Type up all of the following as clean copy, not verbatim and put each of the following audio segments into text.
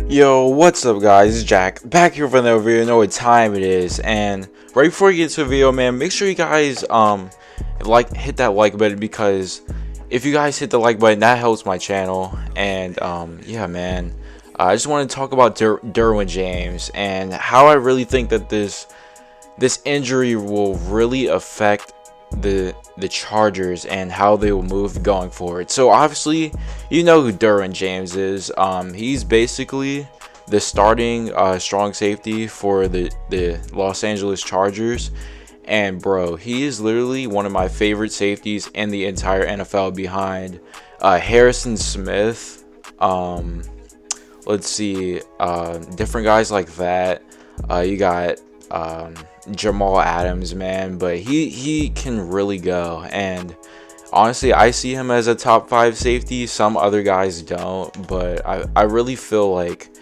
Yo, what's up guys, it's Jack, back here for another video. You know what time it is, and right before you get to the video, man, make sure you guys hit that like button, because if you guys hit the like button, that helps my channel. And yeah, man, I just want to talk about Derwin James and how I really think that this injury will really affect the Chargers and how they will move going forward. So obviously, you know who Derwin James is. He's basically the starting strong safety for the Los Angeles Chargers. And bro, he is literally one of my favorite safeties in the entire NFL, behind Harrison Smith. Let's see, different guys like that. You got Jamal Adams, man, but he can really go. And honestly, I see him as a top 5 safety. Some other guys don't, but I really feel like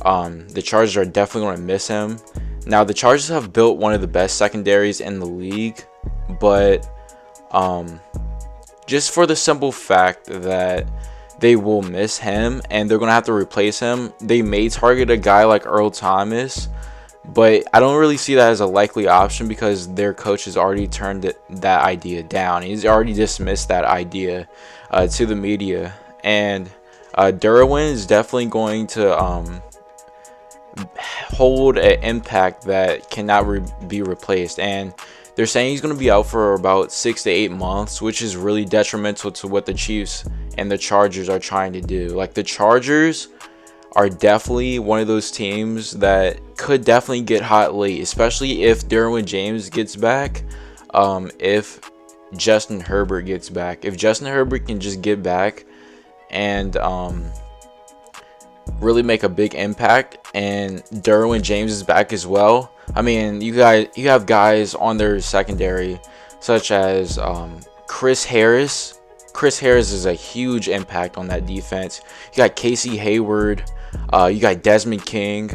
the Chargers are definitely going to miss him. Now, the Chargers have built one of the best secondaries in the league, but just for the simple fact that they will miss him and they're going to have to replace him, they may target a guy like Earl Thomas. But I don't really see that as a likely option, because their coach has already turned that idea down. He's already dismissed that idea to the media. And Derwin is definitely going to hold an impact that cannot be replaced. And they're saying he's going to be out for about 6 to 8 months, which is really detrimental to what the Chiefs and the Chargers are trying to do. Like, the Chargers are definitely one of those teams that could definitely get hot late, especially if Derwin James gets back. If Justin Herbert gets back, if Justin Herbert can just get back and really make a big impact, and Derwin James is back as well. I mean, you have guys on their secondary such as Chris Harris. Chris Harris is a huge impact on that defense. You got Casey Hayward. You got Desmond King.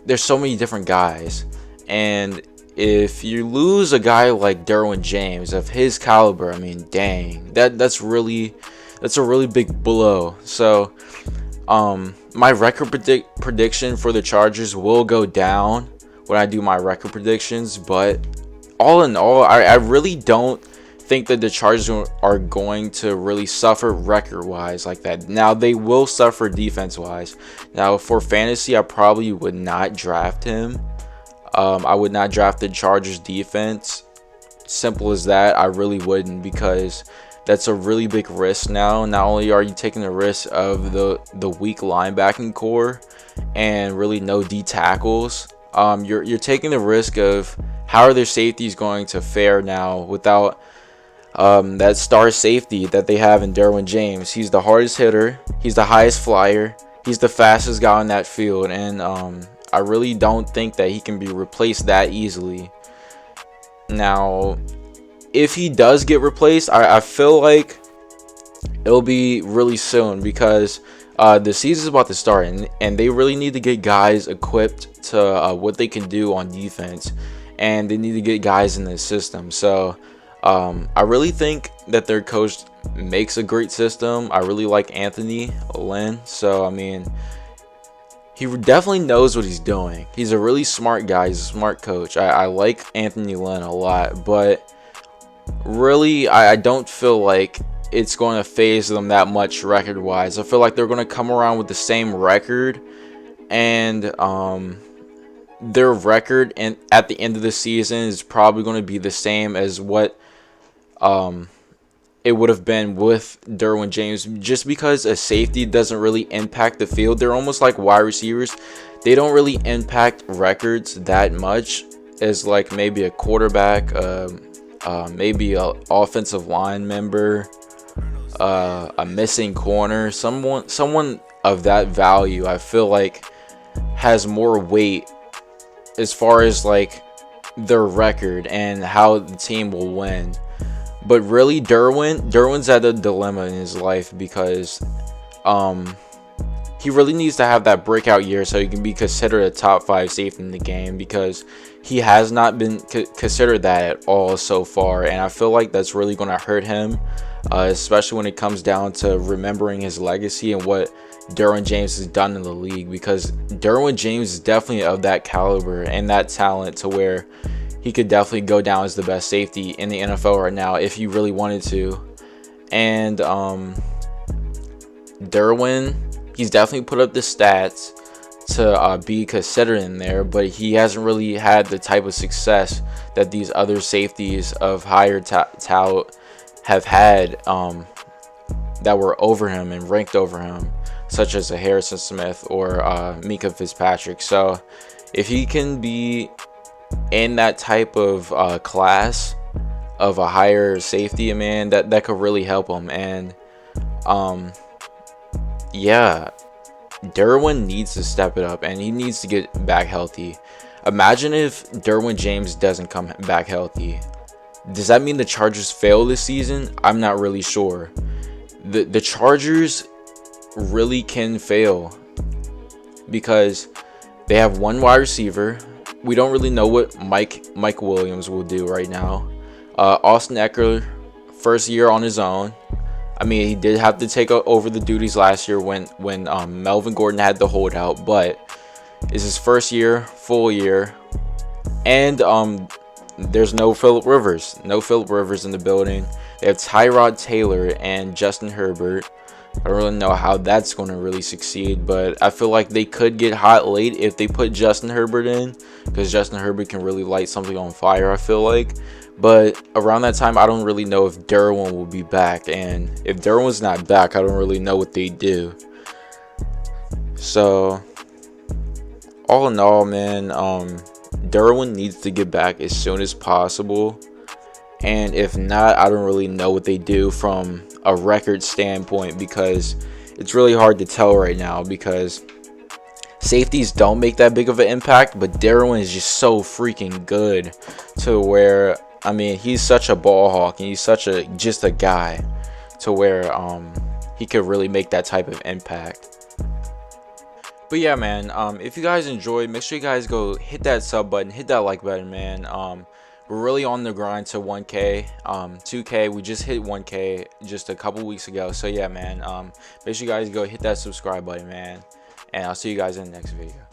There's so many different guys, and if you lose a guy like Derwin James of his caliber, I mean, dang, that's a really big blow. So my record prediction for the Chargers will go down when I do my record predictions, but all in all, I really don't think that the Chargers are going to really suffer record wise like that. Now, they will suffer defense wise. Now, for fantasy, I probably would not draft him. I would not draft the Chargers defense. Simple as that. I really wouldn't, because that's a really big risk. Now, not only are you taking the risk of the weak linebacking core and really no D tackles, you're taking the risk of how are their safeties going to fare now without that star safety that they have in Derwin James. He's the hardest hitter, he's the highest flyer, he's the fastest guy on that field, and I really don't think that he can be replaced that easily. Now, if he does get replaced, I feel like it'll be really soon, because the season's about to start, and they really need to get guys equipped to what they can do on defense, and they need to get guys in the system. So I really think that their coach makes a great system. I really like Anthony Lynn. So, I mean, he definitely knows what he's doing. He's a really smart guy. He's a smart coach. I like Anthony Lynn a lot. But really, I don't feel like it's going to phase them that much record-wise. I feel like they're going to come around with the same record. And their record at the end of the season is probably going to be the same as what it would have been with Derwin James, just because a safety doesn't really impact the field. They're almost like wide receivers. They don't really impact records that much as like maybe a quarterback, maybe a offensive line member, a missing corner, someone of that value. I feel like has more weight as far as like their record and how the team will win. But really, Derwin's at a dilemma in his life, because he really needs to have that breakout year so he can be considered a top 5 safety in the game, because he has not been considered that at all so far, and I feel like that's really going to hurt him especially when it comes down to remembering his legacy and what Derwin James has done in the league, because Derwin James is definitely of that caliber and that talent to where he could definitely go down as the best safety in the NFL right now if he really wanted to. And Derwin, he's definitely put up the stats to be considered in there, but he hasn't really had the type of success that these other safeties of higher talent have had, that were over him and ranked over him, such as a Harrison Smith or Mika Fitzpatrick. So if he can be in that type of class of a higher safety, man, that could really help him. And yeah, Derwin needs to step it up and he needs to get back healthy. Imagine if Derwin James doesn't come back healthy. Does that mean the Chargers fail this season? I'm not really sure. The Chargers really can fail because they have one wide receiver. We don't really know what Mike Williams will do right now. Austin Eckler, first year on his own. I mean, he did have to take over the duties last year when Melvin Gordon had the holdout, but it's his first year, full year. And there's no Phillip Rivers. No Phillip Rivers in the building. They have Tyrod Taylor and Justin Herbert. I don't really know how that's going to really succeed, but I feel like they could get hot late if they put Justin Herbert in, because Justin Herbert can really light something on fire, I feel like. But around that time, I don't really know if Derwin will be back, and if Derwin's not back, I don't really know what they do. So all in all, man, Derwin needs to get back as soon as possible. And if not, I don't really know what they do from a record standpoint, because it's really hard to tell right now, because safeties don't make that big of an impact, but Derwin is just so freaking good to where, I mean, he's such a ball hawk and he's such just a guy to where he could really make that type of impact. But yeah, man, if you guys enjoyed, make sure you guys go hit that sub button, hit that like button, man. We're really on the grind to 1K, 2K. We just hit 1K just a couple weeks ago. So yeah, man, make sure you guys go hit that subscribe button, man. And I'll see you guys in the next video.